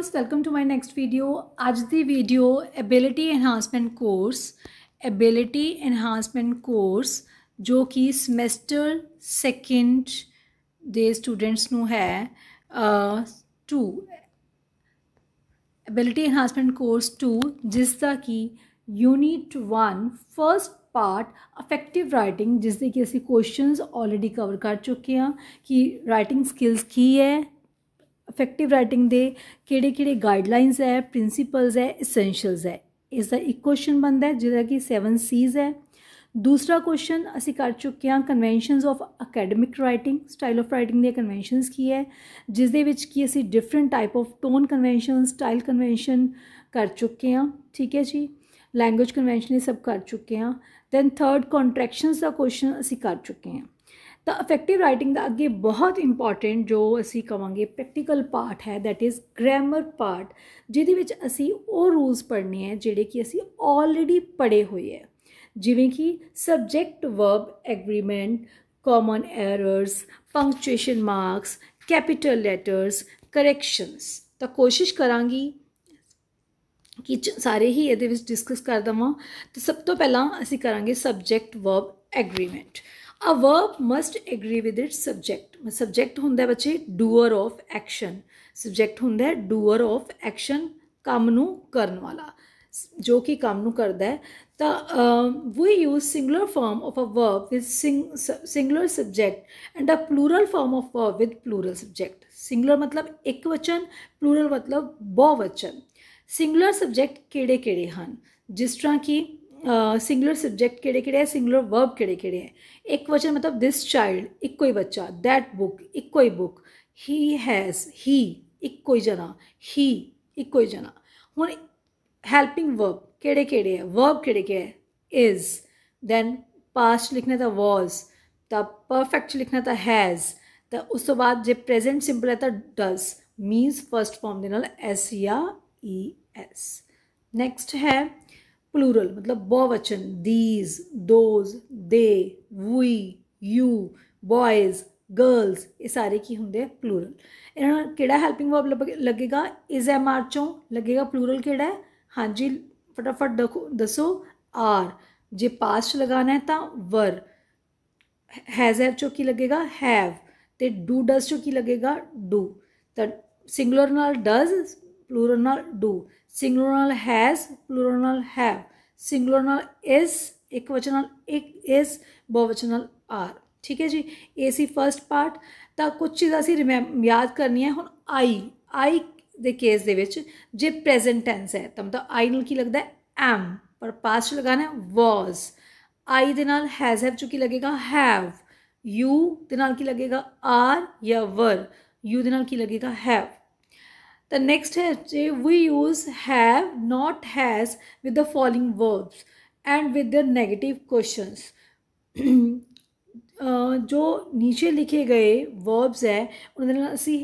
Friends, welcome to my next video. आज दी video ability enhancement course जो कि ਸਮੈਸਟਰ ਸੈਕਿੰਡ ਦੇ ਸਟੂਡੈਂਟਸ ਨੂੰ ਹੈ टू एबिलिटी एनहांसमेंट कोर्स 2 जिस ਦਾ कि unit 1 first part affective writing जिस ਦੇ कि ਅਸੀਂ क्वेश्चंस ऑलरेडी कवर कर चुके हैं कि राइटिंग स्किल्स की है, इफेक्टिव राइटिंग दे किहड़े गाइडलाइंस है, प्रिंसीपल्स है, इसेंशियल्स है। इसका एक क्वेश्चन बनता है जिसका कि 7 C's है। दूसरा क्वेश्चन असी कर चुके हैं conventions of academic writing, style of writing दी कन्वेंशनस की है जिस दे विच कि असी different type of tone convention, style convention कर चुके हैं। ठीक है जी, लैंग्वेज कन्वेंशन ये सब कर चुके हैं। दैन थर्ड कॉन्ट्रैक्शंस का क्वेश्चन असी कर चुके हैं। तो अफेक्टिव राइटिंग का अगे बहुत इंपॉर्टेंट जो असी कहांगे प्रैक्टिकल पार्ट है, दैट इज़ ग्रैमर पार्ट, जिहदे विच असी वो रूल्स पढ़ने हैं जिहड़े कि असी ऑलरेडी पढ़े हुए हैं, जिवें कि subject verb agreement, common errors, punctuation marks, capital letters, corrections. तो कोशिश करांगी कि सारे ही ये डिस्कस कर देवां। तो सब तो पहला असी करांगे subject verb agreement. A verb must agree with its subject. Subject हुंदा है बच्चे डूअर ऑफ एक्शन, सब्जैक्ट हुंदा है डूअर ऑफ एक्शन, काम नूं करन वाला जो कि काम नूं करदा है। तो we use singular form of a verb with singular subject and a plural form of verb with plural subject. Singular मतलब एक वचन, प्लूरल मतलब बहुवचन। सिंगुलर सब्जैक्ट किहड़े किहड़े हन, जिस तरह कि सिंगुलर सब्जैक्ट किहड़े किहड़े है, सिंगुलर वर्ब किहड़े किहड़े है। एक वचन मतलब दिस चाइल्ड, इक्को ही बच्चा, दैट बुक, इक्को ही बुक, ही हैज़, ही इक्को ही जना, ही इक्को ही जना। हुण हैल्पिंग वर्ब किहड़े किहड़े है, वर्ब किहड़े किहड़े है, इज़, दैन पास्ट लिखना तो वॉज, तो परफेक्ट लिखना तो हैज़, तो उस तो बाद जे प्रेजेंट सिंपल है तो डज, मीनस फर्स्ट फॉर्म दे नाल एस या ई एस। नैक्सट है प्लूरल मतलब बहुवचन, these, those, they, we, you, boys, girls, ये सारे की होंगे प्लूरल। इन्होंने किहड़ा हैल्पिंग वर्ब लगेगा, इज़ एम आर चों लगेगा प्लूरल किहड़ा है, हाँ जी फटाफट दसो, आर। जे पास्ट लगाना है तो वर, हैज़ हैव चो की लगेगा हैव, तो डू डज चो की लगेगा डू। तो सिंगुलर नाल डज, प्लूरल नाल डू, सिंगुलर नाल हैज़, प्लूरल नाल हैव, सिंगुलर नाल इज़, एक वचन नाल एक इज़, बहुवचन नाल आर। ठीक है जी, ये सी फर्स्ट पार्ट। तो कुछ चीज़ां असीं याद करनी है। हुण आई दे केस दे विच जे प्रेजेंट टेंस है तो मतलब आई नाल की लगदा है एम, पर पास्ट लगाना है वॉज। आई दे नाल हैज़ हैव चो की लगेगा हैव, यू दे नाल की लगेगा आर या वर, यू दे नाल की लगेगा हैव। The next है we use have, not, has with the following verbs and with their negative questions। जो नीचे लिखे गए verbs है उन्हें असी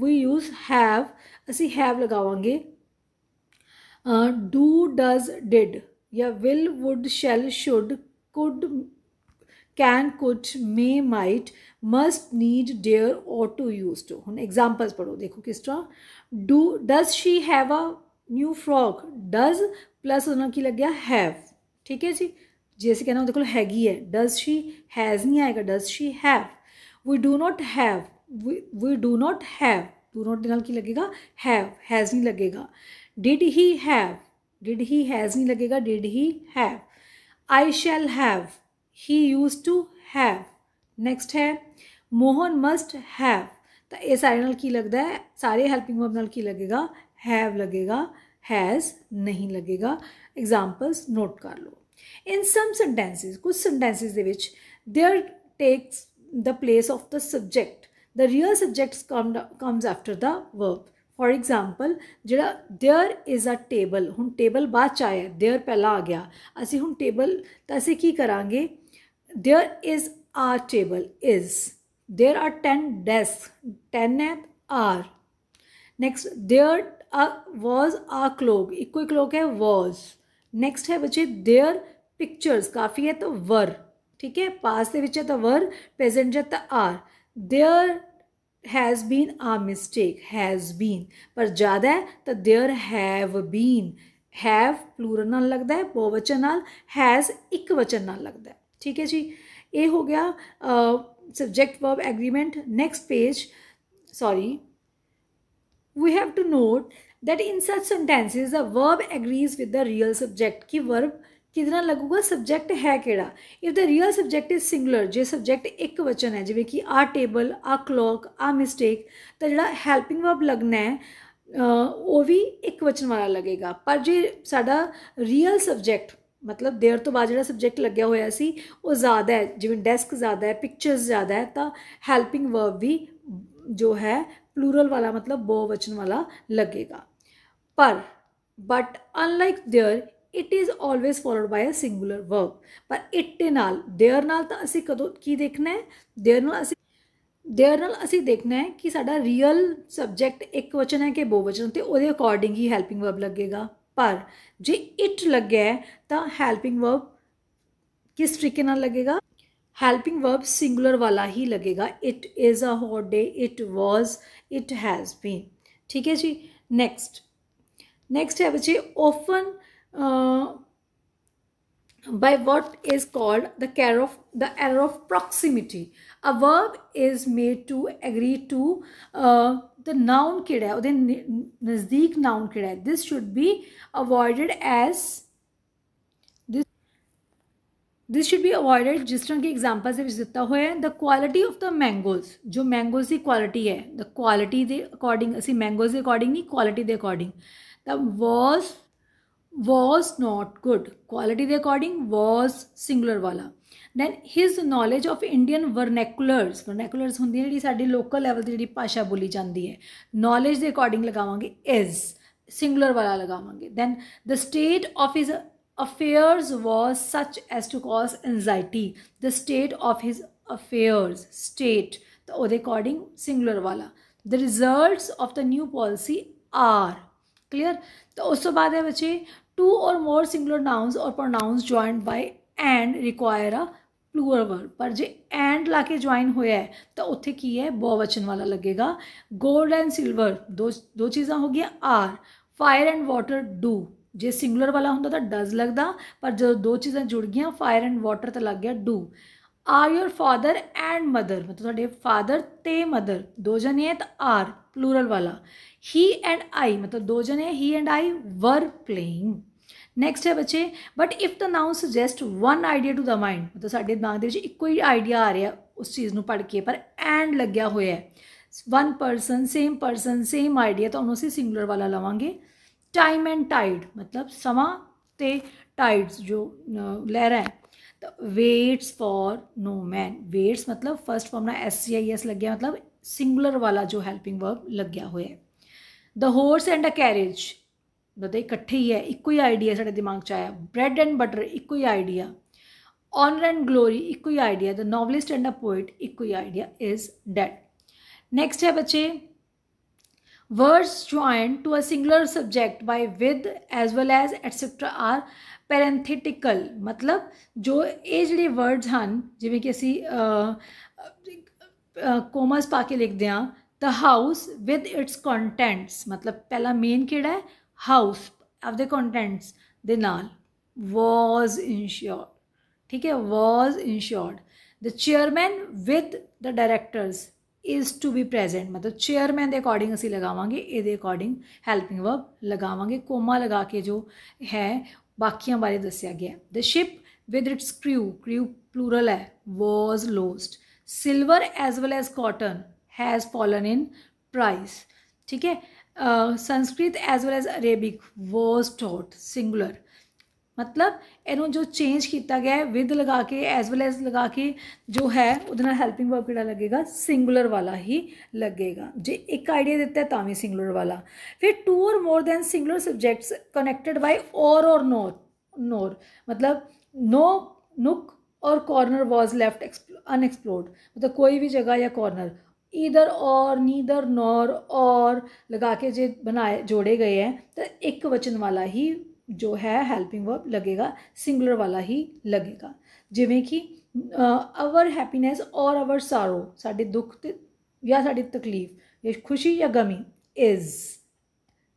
we use have, असी have लगावांगे do, does, did या will, would, shall, should, could, can, could, may, might, must, need, dare, ought to, used to। हुण एग्जाम्पल्स पढ़ो, देखो किस तरह। Do does she have a new frock, does plus उन्होंने की लग गया हैव। ठीक है जी, जे असीं कहना उहदे कोल हैगी है, डज शी हैज़ नहीं आएगा, does she have. We do not have, we do not have, do not दे नाल की लगेगा हैव, हैज़ नहीं लगेगा। Did he have, did he has नहीं लगेगा, did he have. I shall have, he use to have. Next है Mohan must have, तो ये सारे नाल की लगता है, सारे हैल्पिंग वर्ब नाल की लगेगा हैव लगेगा, हैज़ नहीं लगेगा। एग्जाम्पल्स नोट कर लो। इन सम सेंटेंसिस, कुछ सेंटेंसिस दे which there takes the place of the subject, the real subjects comes after the verb. For example जिहड़ा देयर इज़ अ टेबल, हुण टेबल बाद च आया, देयर पहला आ गया, असी हुण टेबल तो असी की करांगे, there is a table is, there are 10 desk, 10 है are. Next there was a clock, इक्को ही क्लोक है वॉज। नेक्स्ट है बच्चे देयर पिक्चर्स, काफ़ी है तो वर। ठीक है, पास दे विच है तो वर, प्रेजेंट है तो are. There has been a mistake, has been पर ज़्यादा है तो there have been, have plural नाल लगता है, बहुवचन नाल, हैज़ एक वचन नाल लगता है। ठीक है जी, ये हो गया subject verb agreement. Next page, sorry, we have to note that in such sentences the verb agrees with the real subject कि verb कितना लगूगा, सब्जेक्ट है केड़ा। If the real subject is singular, J subject एक वचन है जिਵੇਂ कि आ table, आ clock, आ mistake, तो ਜਿਹੜਾ हैल्पिंग वर्ब लगना है वो भी एक वचन वाला लगेगा। पर जे साडा रियल सब्जेक्ट मतलब देर तो बाद जो सब्जेक्ट लग्या होया सी वो ज़्यादा है, जिवें डेस्क ज़्यादा है, पिक्चर्स ज़्यादा है, तो हैल्पिंग वर्ब भी जो है प्लूरल वाला मतलब बहुवचन वाला लगेगा। पर but unlike there it is always followed by a singular verb. पर इट दे नाल देयर नाल तो असी कदों की देखना है, देयर नाल असी देखना है कि साडा रियल सब्जेक्ट एक वचन है कि बहुवचन, तो वो अकॉर्डिंग ही हैल्पिंग वर्ब लगेगा। पर जे इट लगे है तो हैल्पिंग वर्ब किस तरीके नाल लगेगा, हेल्पिंग वर्ब सिंगुलर वाला ही लगेगा। It is a hot day, it was, it has been. ठीक है जी। नेक्स्ट है बच्चे often by what is called the error of proximity. A verb is made to agree to the noun किड़ा है, उधे नज़दीक noun किड़ा है। This should be avoided as this should be avoided जिस तरह की एग्जाम्पल से दिता हुआ है। The quality of the mangoes, जो मैंगोज की क्वालिटी है, द क्वालिटी के अकॉर्डिंग असी मैंगोज के अकॉर्डिंग नहीं, क्वालिटी के according. The was not good, quality के अकॉर्डिंग वॉज सिंगुलर वाला। Then his knowledge of Indian vernaculars होंदी जी साडी लोकल लैवल की जी भाषा बोली जाती है, नॉलेज के अकॉर्डिंग लगावांगे इज, सिंगुलर वाला लगावांगे। Then the state of his affairs was such as to cause anxiety, the state of his affairs, state तो ਉਹਦੇ according singular वाला। the results of the new policy are clear। तो उस तो बाद है बच्चे two or more singular nouns or pronouns joined by and require a plural verb। पर जे and लाके ज्वाइन होया है तो उत्थे की है बहुवचन वाला लगेगा। gold and silver दो चीज़ां हो गया are, fire and water do, J singular वाला होंदा तो डज लगता, पर जो दो चीज़ां जुड़ गई फायर एंड वाटर तो लग गया do. Are your father and mother मतलब तुहाडे फादर ते मदर दो जने हैं तो आर प्लूरल वाला। ही एंड आई मतलब दो जने, he and I were playing. Next है बच्चे but if the noun suggest one idea to the mind मतलब साडे दिमाग दे विच इक्को ही आइडिया आ रहा उस चीज़ नूं पढ़ के, पर एंड लग्या होया है, वन पर्सन सेम आइडिया, तो उन्होंने असीं सिंगुलर वाला लवांगे। टाइम एंड टाइड मतलब समा ते टाइड्स जो लहरा है, तो waits for no man, waits मतलब फर्स्ट फॉर्म ना SCIS लग गया मतलब सिंगुलर वाला जो हेल्पिंग वर्ब लग गया हुआ है। The horse and a carriage मतलब इकट्ठे ही है, इक्को ही आइडिया साढ़े दिमाग च आया। ब्रेड एंड बटर इक्को ही आइडिया। ऑनर एंड ग्लोरी इक्को ही idea. The novelist and a poet इक्को ही आइडिया इज डेड। नेक्स्ट है बच्चे words joined to a singular subject by with as well as etc are parenthetical मतलब जो ये जिहड़े words हैं जिवें कि असी कोमस पा के लिखते हैं। The house with its contents मतलब पहला मेन किहड़ा है हाउस आपदे कंटेंट्स दे नाल was insured, ठीक है, was insured। The chairman with the directors is to be present मतलब चेयरमैन के अकॉर्डिंग असी लगावांगे, ये अकॉर्डिंग हैल्पिंग वर्ब लगावांगे, कोमा लगा के जो है बाकियां बारे दसिया गया। The ship with its crew plural है was lost. Silver as well as cotton has fallen in price, ठीक है। Sanskrit as well as Arabic was taught singular मतलब इनू जो चेंज किया गया है विद लगा के एज वेल एज लगा के जो है उहदे नाल हैल्पिंग वर्ब किहड़ा लगेगा सिंगुलर वाला ही लगेगा। जे एक आइडिया दिता है तां भी सिंगुलर वाला। फिर two or more than singular subjects connected by or nor मतलब नो नुक और कॉर्नर वॉज लेफ्ट अनएक्सप्लोर्ड मतलब कोई भी जगह या कॉर्नर, ईदर और नीदर नॉर और लगा के जे बनाए जोड़े गए हैं तो एक वचन वाला ही जो है हेल्पिंग वर्ब लगेगा, सिंगुलर वाला ही लगेगा। जिवें कि अवर हैप्पीनेस और अवर सारो साडे दुख ते या साड़ी तकलीफ, या खुशी या गमी, इज।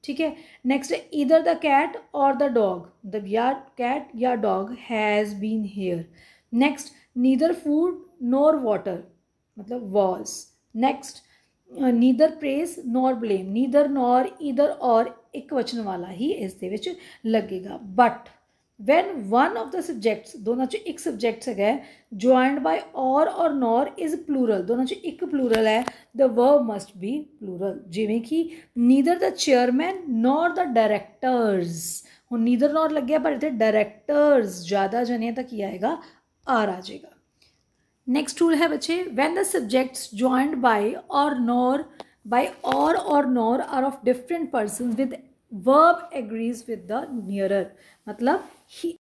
ठीक है। नेक्स्ट है either the cat or the dog, मतलब या कैट या dog has been here. Next neither food nor water, मतलब was. Next neither praise nor blame, neither nor either और एक वचन वाला ही इस दे विच लगेगा। But when one of the subjects, दोनों चो एक सब्जैक्ट है joined by or nor is plural, दोनों चो एक प्लूरल है, the verb must be plural. जिमें कि neither the chairman nor the directors, हुण नीदर नॉर लग्या पर इत्थे डायरैक्टर्स ज़्यादा जने तक की आएगा आर आ जाएगा। नेक्स्ट रूल है बच्चे, when the subjects joined by or nor are of different person with verb agrees with the nearer, मतलब ही।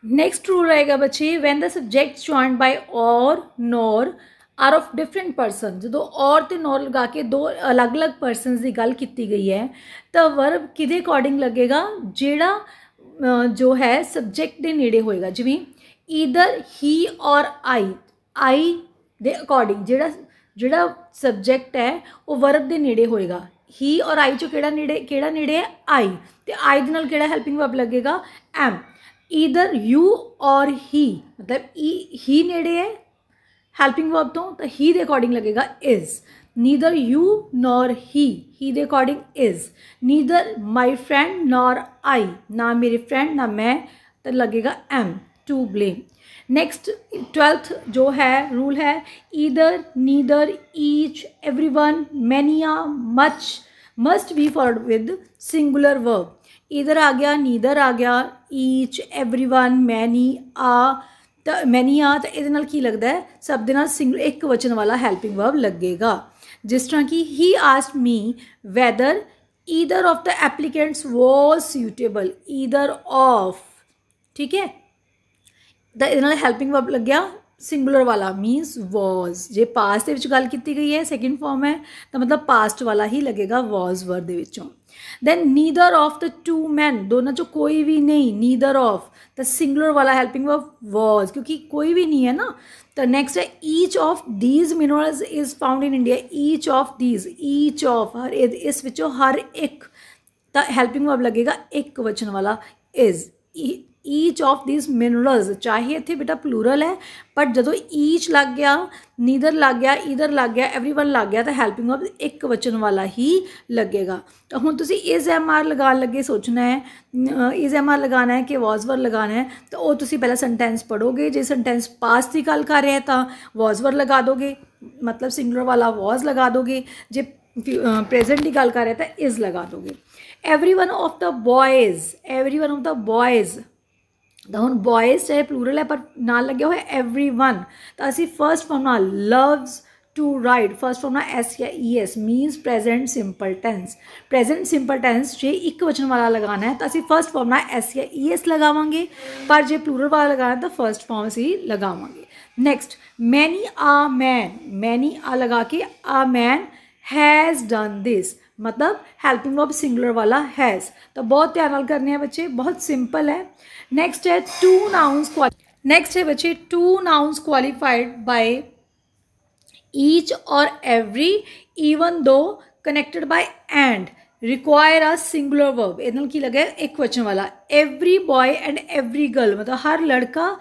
नेक्स्ट रूल रहेगा बच्चे, when the subjects joined by or nor are of different person, जो और ते nor लगा के दो अलग अलग पर्सन की गल की गई है तो वर्ब किदे अकॉर्डिंग लगेगा, जेड़ा जो है सब्जेक्ट के नेड़े होएगा। जिमें ईदर ही और आई दे अकॉर्डिंग जेड़ा सब्जेक्ट है वो वर्ब के नेड़े होएगा। ही और आई चो केड़ा नेड़े है, आई, तो आई दे नाल केड़ा हेल्पिंग वर्ब लगेगा, एम। ईदर यू और ही, मतलब ही नेड़े है हेल्पिंग वर्ब तो ही दे अकॉर्डिंग लगेगा is. Neither you nor he they according is. Neither my friend nor I, ना मेरे फ्रेंड ना मैं, तो लगेगा M, to blame. Next 12th जो है रूल है, either neither each everyone many a much must be followed with singular verb. Either आ गया, नीदर आ गया, ईच एवरीवन मैनी आ, तो मैनी आ तो ये की लगता है सब दे नाल सिंगल एक वचन वाला हेल्पिंग वर्ब लगेगा। जिस तरह की he asked me weather either of the applicants was suitable, either of, ठीक है, तो ये हेल्पिंग वर्ब लग गया सिंगुलर वाला मीनस वॉज। जे पास्ट के गल की गई है सैकेंड फॉर्म है तो मतलब पास्ट वाला ही लगेगा वॉज वर्ड के विचों। Then neither of the two man, दोनों चो कोई भी नहीं, नीदर ऑफ तो सिंगुलर वाला हेल्पिंग वर्ब वॉज, क्योंकि कोई भी नहीं है ना। तो नेक्स्ट है each of these minerals is found in India, each of these, each of हर इस विचों हर एक, तो हेल्पिंग वर्ब लगेगा एक वचन वाला is. Each of these minerals, चाहे इतने बेटा प्लूरल है बट जो ईच लग गया, नीदर लग गया, ईदर लग गया, एवरीवन लग गया तो हेल्पिंग वर्ब एक वचन वाला ही लगेगा। तो हुण तुसीं इज एम आर लगान लगे सोचना है, इज एम आर लगाना है कि वॉज वर्ड लगाना है, तो वो तुसीं पहला सेंटेंस पढ़ोगे। जो सेंटेंस पास्ट की गल कर रहे हैं तो वॉज वर्ड लगा दोगे, मतलब सिंगुलर वाला वॉज लगा दोगे। जे प्रेजेंट की गल कर रहे हैं तो इज लगा दोगे। Everyone of the boys, everyone of the boys, तो हम बॉयज़ चाहे प्लूरल है पर नाल लगे हुए एवरीवन, तो असी फर्स्ट फॉर्म ना loves to ride, first form ना एस या ई s means present simple tense. Present simple tense जे एक वचन वाला लगाना है तो असी फर्स्ट फॉर्म ना एस या ई एस लगावांगे, पर जे प्लूरल वाला लगाना है तो फर्स्ट फॉर्म असी लगावांगे। Next many a man, many a लगा के a man has done this, मतलब हेल्पिंग वर्ब सिंगुलर वाला हैज़। तो बहुत ध्यान नाल करने हैं बच्चे, बहुत सिंपल है। नेक्स्ट है टू नाउन्स, नेक्स्ट है बच्चे two nouns qualified by each or every even though connected by and require a singular verb. इधर की लगे एक वचन वाला, every boy and every girl, मतलब हर लड़का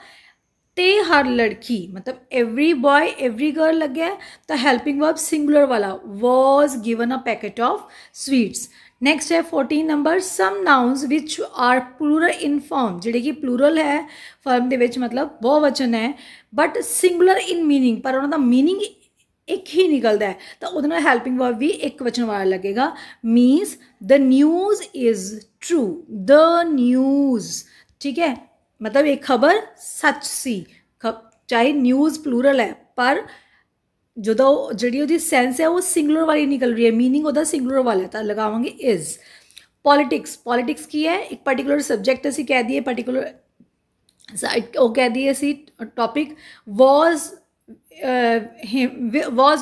ते हर लड़की, मतलब एवरी बॉय एवरी गर्ल लग गया तो हेल्पिंग वर्ब सिंगुलर वाला was given a packet of sweets. Next है 14 number, some nouns which are plural in form, जिहड़े कि प्लूरल है फॉर्म दे विच मतलब बहुवचन है बट सिंगुलर इन मीनिंग, पर उन्होंने मीनिंग एक ही निकलता है तो उन्होंने हेल्पिंग वर्ब भी एक वचन वाला लगेगा। Means the news is true, the news, ठीक है, मतलब एक खबर सच सी, चाहे न्यूज़ प्लूरल है पर जो जी सेंस है वो सिंगुलर वाली निकल रही है, मीनिंग वो सिंगुलर वाला है तो लगावांगे इज। पॉलिटिक्स, पॉलिटिक्स की है एक पर्टिकुलर सब्जेक्ट असी कह दिए, पर्टिकुलर वो कह दिए असी topic was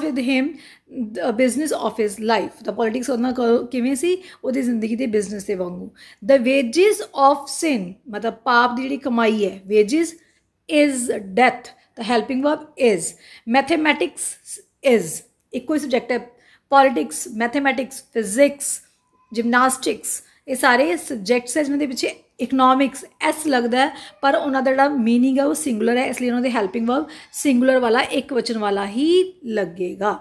with him business of his life, तो पॉलिटिक्स उन्ना किवें सी उहदी जिंदगी के बिजनेस के वांगू। द वेजिज ऑफ सिन, मतलब पाप की जी कमाई है, वेजिज इज डेथ, तो helping verb is. Mathematics is, ਇੱਕੋ ਹੀ ਸਬਜੈਕਟ ਹੈ, ਪੋਲੀਟਿਕਸ, ਮੈਥੇਮੈਟਿਕਸ, ਫਿਜ਼ਿਕਸ, ਜਿਮਨਾਸਟਿਕਸ, ये सारे सब्जैक्ट्स है जिन्होंने पिछे इकनॉमिक्स एस लगता है, पर उन्होंने जोड़ा मीनिंग है वो सिंगुलर है, इसलिए उन्होंने हैल्पिंग वर्ब सिंगुलर वाला एक वचन वाला ही लगेगा।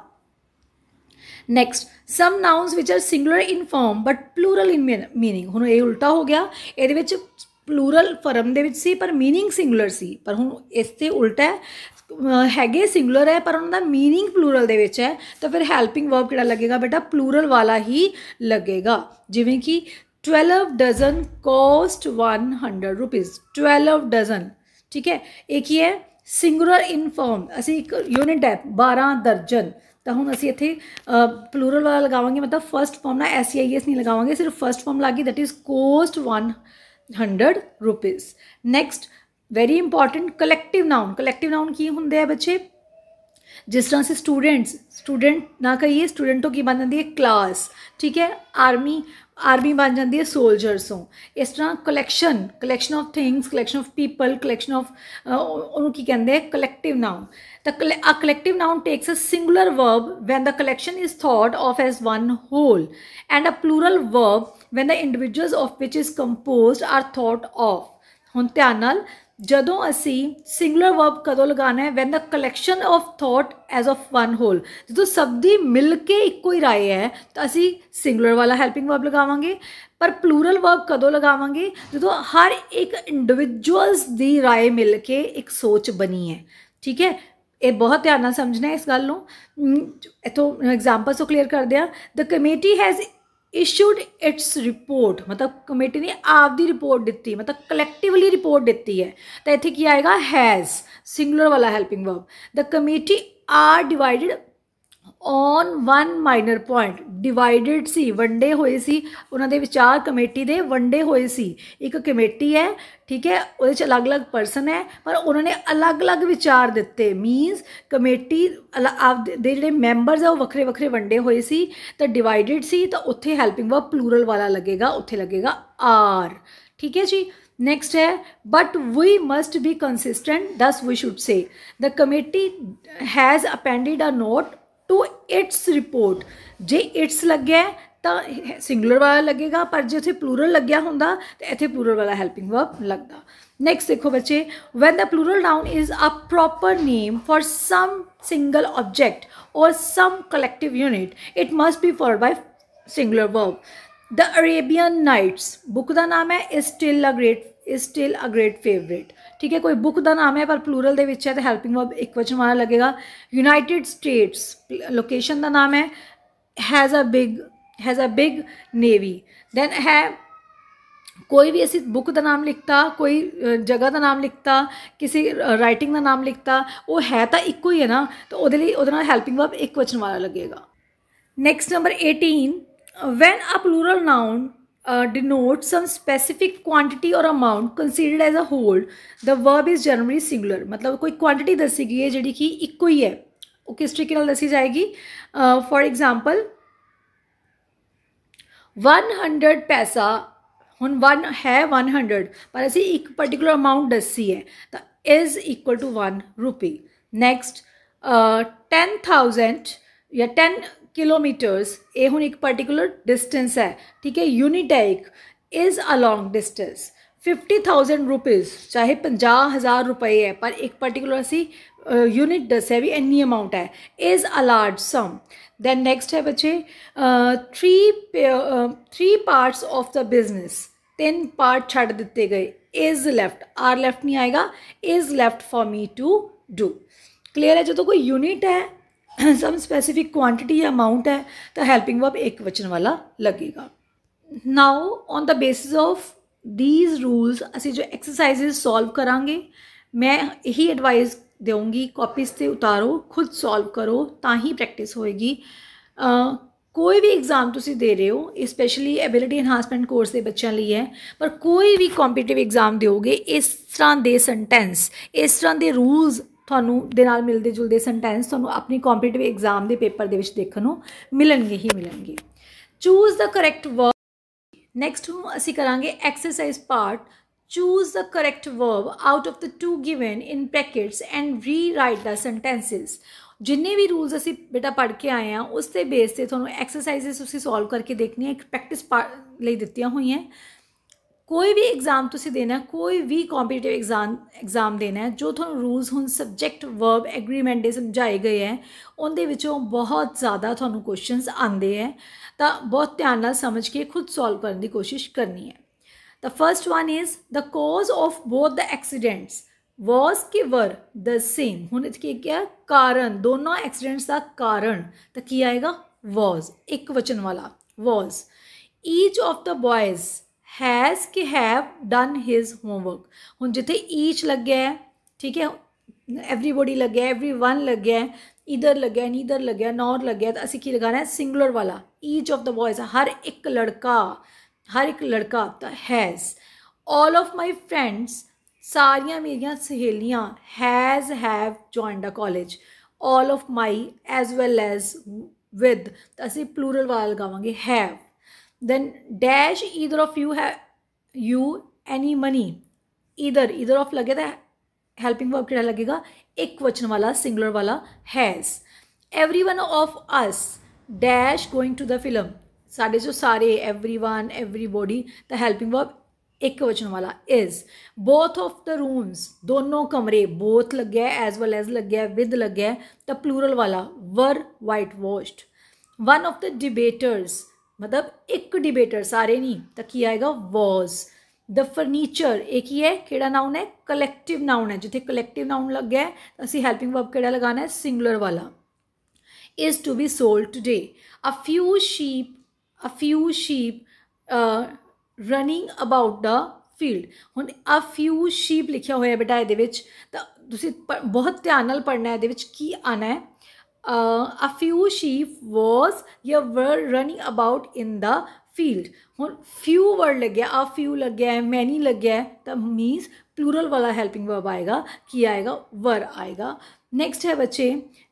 Next, some nouns which are singular in form but plural in meaning. हुण ये उल्टा हो गया, ये प्लूरल फॉर्म दे विच सी पर मीनिंग सिंगुलर सी, पर हुण इससे उल्टा है सिंगुलर है पर उन्होंने मीनिंग प्लूरल दे विच है, तो फिर हैल्पिंग वर्ब किहड़ा लगेगा बेटा, प्लूरल वाला ही लगेगा। जिवें कि 12 डजन कॉस्ट 100 रुपीज़, 12 डजन, ठीक है। एक ही है सिंगुलर इन फॉर्म, असी एक यूनिट है 12 दर्जन, तो हुण असी इत्थे प्लूरल वाला लगावांगे, मतलब फर्स्ट फॉर्म ना SEIS नहीं लगावांगे, सिर्फ फर्स्ट फॉर्म लगी, that is cost 100 rupees. Next, very important, collective noun. Collective noun की होंगे है बच्चे, जिस तरह से स्टूडेंट ना कहिए, स्टूडेंटों की बन जाती है क्लास, ठीक है। आर्मी बन जाती है सोल्जर्सों। इस तरह collection of things, collection of people, collection of उन्होंने की कहते हैं collective noun. A collective noun takes a singular verb when the collection is thought of as one whole, and a plural verb when the individuals of which is composed are thought of। हुण ध्यान नाल, जदों असी singular verb कदों लगाना है, when the collection of thought as of one whole, जो सब दी मिल के इक्को ही राय है, तो असी सिंगुलर वाला हैल्पिंग वर्ब लगावांगे। पर प्लूरल वर्ब कदों लगावांगे, जो हर एक इंडिविजुअल्स दी राय मिल के एक सोच बनी है, ठीक है। ये बहुत ध्यान नाल समझना है इस गल नूं। इत्थों एग्जाम्पल्स तो क्लीयर कर दिया। The committee has issued its report, मतलब कमेटी ने आपकी रिपोर्ट दी, मतलब कलैक्टिवली रिपोर्ट दी है, तो इत्थे की आएगा हैज़, सिंगुलर वाला helping verb. The committee are divided on one minor point, divided सी, वंडे होए सी, उन्होंने विचार कमेटी दे वंडे होए सी। एक कमेटी है, ठीक है, वो अलग अलग पर्सन है, पर उन्होंने अलग अलग विचार दिते, मीनस कमेटी दे जिहड़े मैंबर्स है वो वखरे वखरे वंडे होए सी, तो डिवाइडेड सी, तो उत्थे हैल्पिंग वर्ब प्लूरल वाला लगेगा, उत्थे लगेगा आर, ठीक है जी। नेक्स्ट है, but we must be consistent, thus we should say the committee has appended a note to its report. जे इट्स लग्या तो सिंगुलर वाला लगेगा, पर जो इत्थे प्लूरल लग्या हुंदा तो इत्थे प्लूरल वाला हैल्पिंग वर्ब लगदा। नेक्स्ट देखो बच्चे, when the plural noun is a proper name for some single object or some collective unit, it must be followed by singular verb. The Arabian Nights book का नाम है, is still a great favourite, ठीक है। कोई book का नाम है पर प्लूरल दे विच है, तो हैल्पिंग वर्ब एक वचन वाला लगेगा। यूनाइटेड स्टेट्स लोकेशन का नाम है, has a big navy. Then है कोई भी असी बुक का नाम लिखता, कोई जगह का नाम लिखता, किसी राइटिंग का नाम लिखता, वो है तो इक्को ही है ना, तो वो हैल्पिंग वर्ब एक वचन वाला लगेगा। Next number 18, when a plural noun denotes some specific quantity or amount considered as a whole, the verb is generally singular। मतलब कोई quantity दसी गई है जिहड़ी कि इक्को ही है, वो किस तरीके नाल दसी जाएगी। फॉर एग्जाम्पल 100 पैसा, हुण 1 है 100, पर असी एक पर्टिकुलर अमाउंट दसी है, तो is equal to 1 rupee. Next 10,000 या 10 किलोमीटर्स, ये हुण एक पर्टिकुलर डिस्टेंस है, ठीक है, यूनिट है एक, is a long distance. 50,000 rupees, चाहे 50,000 रुपये है, पर एक पर्टिकुलर असी यूनिट दस है भी इन्नी अमाउंट है, is a large sum. Then next है बच्चे, 3 parts of the business, 3 part छड़ दिते गए, इज़ लेफ्ट, आर लेफ्ट नहीं आएगा, is left for me to do. Clear है, जो तो कोई यूनिट है, सम स्पेसिफिक क्वांटिटी या अमाउंट है, तो हैल्पिंग वर्ब एक वचन वाला लगेगा। Now on the basis of these rules असी जो एक्सरसाइजेज सॉल्व करांगे, मैं यही एडवाइस दूँगी, कॉपीज से उतारो, खुद सॉल्व करो, ता ही प्रैक्टिस होएगी। कोई भी एग्जाम तुसी दे रहे हो, स्पेशली एबिलिटी एनहांसमेंट कोर्स के बच्चों लिए है, पर कोई भी कॉम्पीटिटिव एग्जाम दोगे, इस तरह के सेंटेंस, इस तरह के रूल्स थानू दे नाल मिलते जुलते सेंटेंस थानू अपनी कॉम्पीटिटिव एग्जाम के पेपर दे विच देखण नूं मिलणगे ही मिलणगे। Choose the correct verb. Next असी करांगे exercise part, choose the correct verb out of the 2 given in brackets and rewrite the sentences. जिन्ने भी रूल्स असी बेटा पढ़ के आए हैं उसके बेस से थोड़ा एक्सरसाइजिस उसी सॉल्व करके देखनी है, एक प्रैक्टिस ਲਈ ਦਿੱਤੀਆਂ ਹੋਈਆਂ। कोई भी एग्जाम तुसी देना, कोई भी कॉम्पीटिटिव एग्जाम देना है, जो थोड़ा रूल्स हुन सब्जैक्ट वर्ब एग्रीमेंट दे समझाए गए हैं उनके विचों बहुत ज़्यादा थोड़ा क्वेश्चनस आते हैं, तो बहुत ध्यान नाल समझ के खुद सॉल्व करने की कोशिश करनी है। The first one is the cause of both the accidents was कि वर द सेम। हुण इत्थे क्या कारण, दोनों एक्सीडेंट्स का कारण तो की आएगा वॉज, एक वचन वाला was. Each of the boys has कि हैव डन हिज होमवर्क। हुण जिथे ईच लग गया है, ठीक है, एवरीबॉडी लग गया, एवरी वन लग गया, इधर लग गया, नीदर लग गया, नॉर लग गया, तो असी की लगाना है सिंगुलर वाला। ईच ऑफ द बॉयज़ हर एक लड़का तो has. All of my friends सारिया मेरिया सहेलियाँ has have joined the college. All of my as well as with, तो असी प्लूरल वाला लगावांगे have. then dash either of you have you any money, either of लगे तो हेल्पिंग वर्ब किहड़ा लगेगा, एक वचन वाला सिंगुलर वाला has. everyone of us dash going to the film, साढ़े जो सारे everyone everybody तो हेल्पिंग वर्ब एक वचन वाला is. both of the rooms दोनों कमरे, both लग गया, एज वेल एज लग गया, विद लग गया, तो प्लूरल वाला were whitewashed. one of the debaters मतलब एक डिबेटर सारे नहीं, तो की आएगा वॉज। द फर्नीचर एक ही है, केड़ा नाउन है, कलैक्टिव नाउन है, जिथे कलैक्टिव नाउन लग गया है तो असी हेल्पिंग वर्ब केड़ा लगाना है, सिंगुलर वाला। Is to be sold today. A few sheep running about the field. हुण अ फ्यू शीप लिखिया होया बेटा इहदे विच, तो तुसी बहुत ध्यान नाल पढ़ना है, इहदे विच की आना है, a few sheep was या were running about in the field। हुण few word लग गया, a few लग गया है, many लग गया है, तो मीन्स प्लूरल वाला हेल्पिंग वर्ब आएगा, की आएगा वर आएगा। नेक्स्ट है बच्चे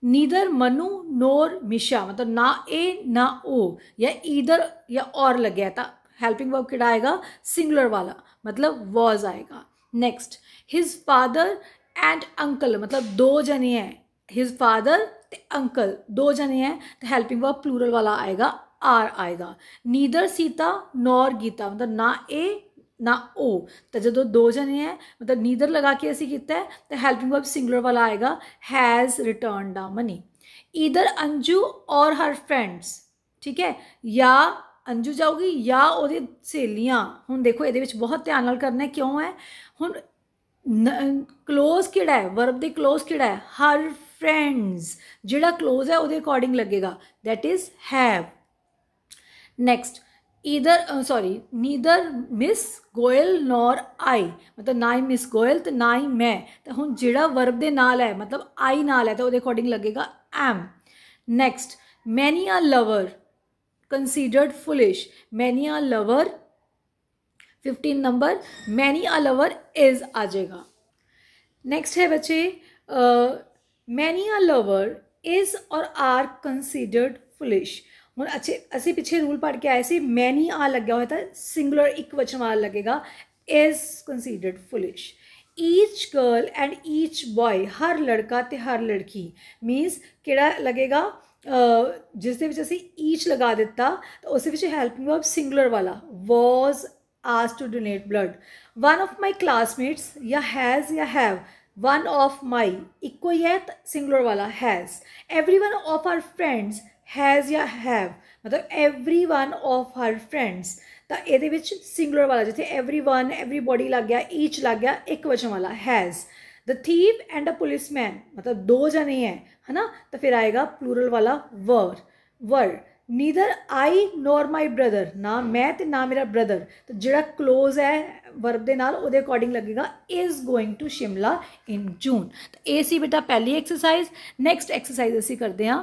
नीदर मनु नोर मिशा, मतलब ना ए ना ओ, या ईदर या और लग गया था, हेल्पिंग वर्ब किड़ा आएगा, सिंगुलर वाला, मतलब वॉज आएगा। Next his father and uncle, मतलब दो जने हैं, हिज फादर अंकल दो जने हैं, तो हेल्पिंग वर्ब प्लूरल वाला आएगा, आर आएगा। नीदर सीता नॉर गीता, मतलब ना ए ना ओ, तो जो दो जने हैं मतलब नीदर लगा के असी किया है, तो हेल्पिंग वर्ब सिंगुलर वाला आएगा, has return the money. Either Anju और हर फ्रेंड्स, ठीक है, या अंजू जाऊगी या ਉਹਦੀ सहेलियां। हुण देखो ये बहुत ध्यान नाल करना है, क्यों है, हुण क्लोज किहड़ा है, वर्ब दे क्लोज किहड़ा है, हर फ्रेंड्स, जिहड़ा क्लोज है ਉਹਦੇ अकॉर्डिंग लगेगा, that is have. Next neither miss Goyal nor I, मतलब ना ही मिस गोयल तो ना ही मैं, तो हुण जिहड़ा वर्ब दे नाल है मतलब आई नाल है, तो ਉਹਦੇ अकॉर्डिंग लगेगा am. Next many a lover considered foolish, many a lover 15 number, many a lover is आ जाएगा। नेक्स्ट है बच्चे many a lover is or are considered foolish. हुण अच्छे असी पिछे रूल पढ़ के आए सी, मैनी आ लग्या हुआ था, सिंगुलर एक वचन वाला लगेगा, is considered foolish. Each girl and each boy, हर लड़का ते हर लड़की, मीनस किहड़ा लगेगा, जिस दे विच असी ईच लगा दिता तो उस विच हेल्पिंग वर्ब सिंगुलर वाला, was asked to donate blood। one of my classmates या has या have, one of my इक्को ही है, सिंगुलर वाला has। everyone of our friends has या have, मतलब everyone of our friends, तो ये विच सिंगुलर वाला, जिथे everyone everybody लग गया, each लग गया, एक वचन वाला has। the thief and a policeman, मतलब दो जने हैं, है ना, तो फिर आएगा प्लूरल वाला were. Neither I nor my brother, ना मैं तो ना मेरा ब्रदर, तो जिहड़ा क्लोज है वर्ब दे नाल उहदे अकॉर्डिंग लगेगा, इज़ गोइंग टू शिमला इन जून। तो ये सी बेटा पहली एक्सरसाइज। नेक्स्ट एक्सरसाइज असी करते हैं,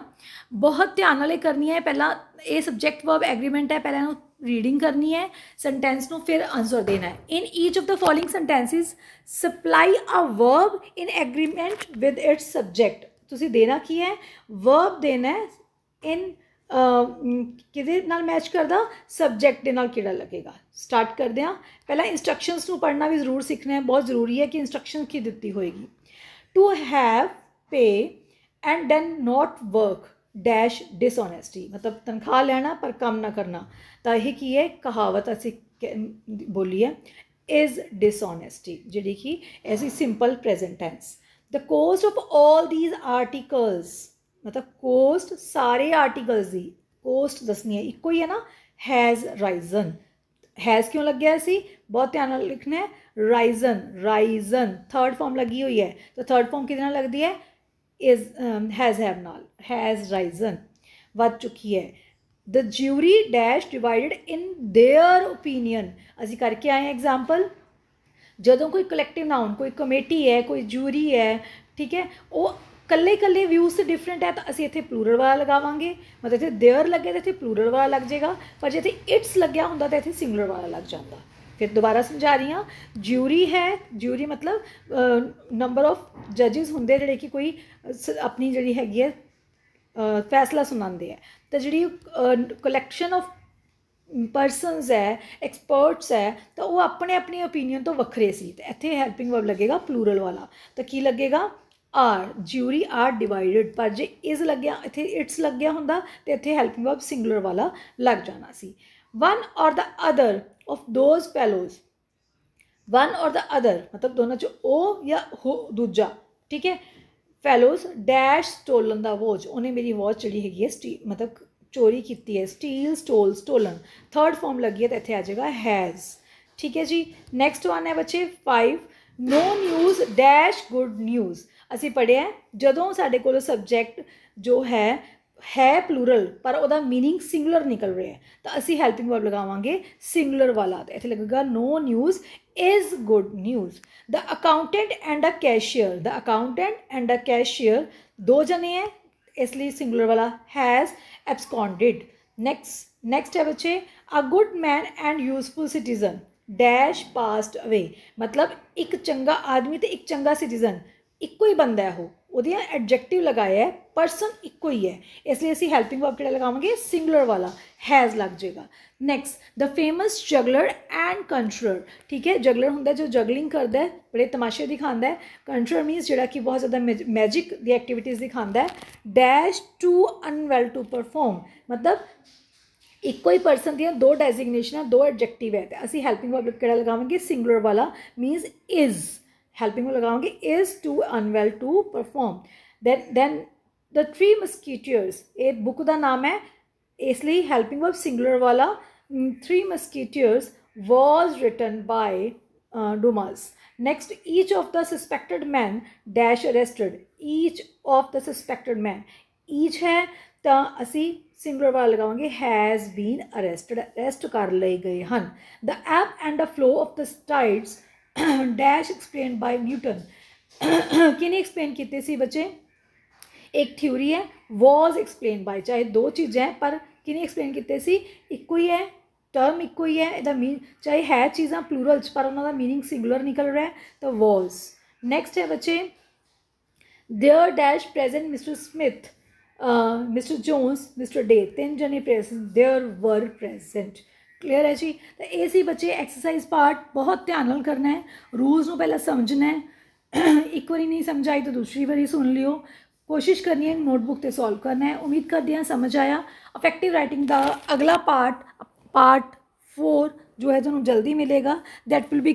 बहुत ध्यान नाल करनी है। पहला ये सब्जैक्ट वर्ब एग्रीमेंट है, पहले रीडिंग करनी है सेंटेंस को, फिर आंसर देना है। In each of the following sentences supply a verb in agreement with its subject. तुसीं देना की है, वर्ब देना है इन किहदे नाल मैच करदा, सब्जैक्ट दे नाल किहड़ा लगेगा। स्टार्ट करते हैं। पहला इंस्ट्रक्शंस नूं पढ़ना भी जरूर सीखना है, बहुत जरूरी है कि इंस्ट्रक्शन की दित्ती होएगी। To have pay and then not work dash dishonesty, मतलब तनख्वाह लेना पर काम ना करना। तो यह की है कहावत असी बोली है इज़ डिसऑनेस्टी, जी कि ऐसी simple present tense. The cost of all these articles, मतलब कोस्ट सारे आर्टिकल्स की कोस्ट दसनी है, इको ही है ना, हैज़ राइजन। हैज़ क्यों लग गया सी, बहुत ध्यान नाल लिखना है, राइजन, राइजन थर्ड फॉर्म लगी हुई है, तो थर्ड फॉर्म कितना लगती है, इज हैज़ हैव नाल, हैज़ राइजन वध चुकी है। The jury dash divided in their opinion, असी करके आए एग्जाम्पल, जदों कोई कलैक्टिव नाउन, कोई कमेटी है, कोई जूरी है, ठीक है, वो कल्ले कल्ले व्यूज़ से डिफरेंट है, तो असी इत्थे प्लूरल वाला लगावांगे, मतलब इत्थे देयर लगे तो इत्थे प्लूरल वाला लग जाएगा, पर जे इत्थे इट्स लग्या हुंदा तो इत्थे सिंगुलर वाला लग जाता। फिर दोबारा समझा रही हाँ, ज्यूरी है, ज्यूरी मतलब नंबर ऑफ जजिज होंगे जिहड़े कि कोई अपनी जिहड़ी हैगी है फैसला सुनाते हैं, तो जी कलैक्शन ऑफ परसनस है, एक्सपर्ट्स है, तो वो अपने अपनी ओपीनियन तो वक्रे सी, तो इत्थे हैल्पिंग वर्ब लगेगा प्लूरल वाला, तो की लगेगा आर, ज्यूरी आर डिवाइडेड, पर जे इज़ लग्या इत्थे इट्स लग गया हुंदा तो इत्थे हैल्पिंग वर्ब सिंगुलर वाला लग जाना सी। One or the other of those fellows, one or the other मतलब दोनों चो ओ या हो दूजा, ठीक है, fellows dash stolen the watch, उन्हें मेरी वॉच जी है मतलब चोरी की है, steal stole stolen, third form लगी है तो इतने आ जाएगा हैज़, ठीक है जी। नैक्सट वन है बच्चे 5, no news dash good news, असी पढ़िया जदों साडे कोल सबजैक्ट जो है प्लूरल पर वह मीनिंग सिंगुलर निकल रहा है, तो असी हैल्पिंग वर्ब लगावांगे सिंगुलर वाला, तो इतने लगेगा no news is good news. The accountant and a cashier, the accountant and a cashier दो जने हैं इसलिए सिंगुलर वाला हैज़ एब्सकॉन्डेड। नेक्स्ट है बच्चे a good man and useful citizen dash passed away, मतलब एक चंगा आदमी तो एक चंगा सिटीजन इक्को ही बंदा है, वो एडजैक्टिव लगाया है, पर्सन इक्को ही है, इसलिए असी हैल्पिंग वर्ब किहड़ा लगावांगे सिंगुलर वाला हैज़ लग जाएगा। Next the famous juggler and conjurer, ठीक है, जगलर होंगे जो जगलिंग करता है, बड़े तमाशे दिखाता है, कंट्रर मीनस जोड़ा कि बहुत ज़्यादा मैजिक दी एक्टिविटीज़ दिखाता है, dash too unwell to perform, मतलब इक्को ही पर्सन दियाँ दो डेजिग्नेशन दो एडजैक्टिव है, तो असी हैल्पिंग वर्ब किहड़ा लगावांगे सिंगुलर वाला मीनस इज़, हेल्पिंग में लगाओगे is too unwell to perform. then the Three Musketeers, ये बुक का नाम है इसलिए हेल्पिंग वर्ब सिंगुलर वाला, Three Musketeers was written by Dumas. Next each of the suspected man dash arrested, each of the suspected man, each है तो असी singular वाला लगावांगे हैज़ बीन अरेस्टेड, अरेस्ट कर ले गए हैं। The app and the flow of the tides dash explain by Newton, किने एक्सप्लेन किए सी बच्चे, एक थ्योरी है वॉज एक्सप्लेन बाय, चाहे दो चीज़ें हैं पर किने एक्सप्लेन किए सी इक्को ही है, टर्म इक्को ही है, इहदा मीन चाहे है चीज़ां प्लूरल पर उन्होंने मीनिंग सिंगुलर निकल रहा है तो वॉज। नैक्सट है बच्चे there dash present mister Smith mister Jones mister Day, तीन जने present, there were present, clear है जी। तो ये सी बच्चे एक्सरसाइज पार्ट बहुत ध्यान नाल करना है, रूल्स को पहले समझना है, एक बारी नहीं समझ आई तो दूसरी बारी सुन लियो, कोशिश करनी है नोटबुक से सॉल्व करना है। उम्मीद करते हैं समझ आया। अफेक्टिव राइटिंग का अगला पार्ट 4 जो है जो जल्दी मिलेगा, that will be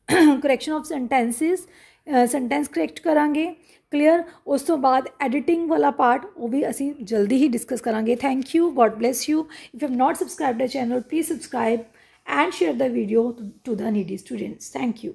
correction of sentences, sentence correct करांगे, क्लीयर। उस तो बाद एडिटिंग वाला पार्ट वो भी असी जल्दी ही डिस्कस करांगे। Thank you, God bless you. If you have not subscribed the channel please subscribe and share the video to the needy students. Thank you.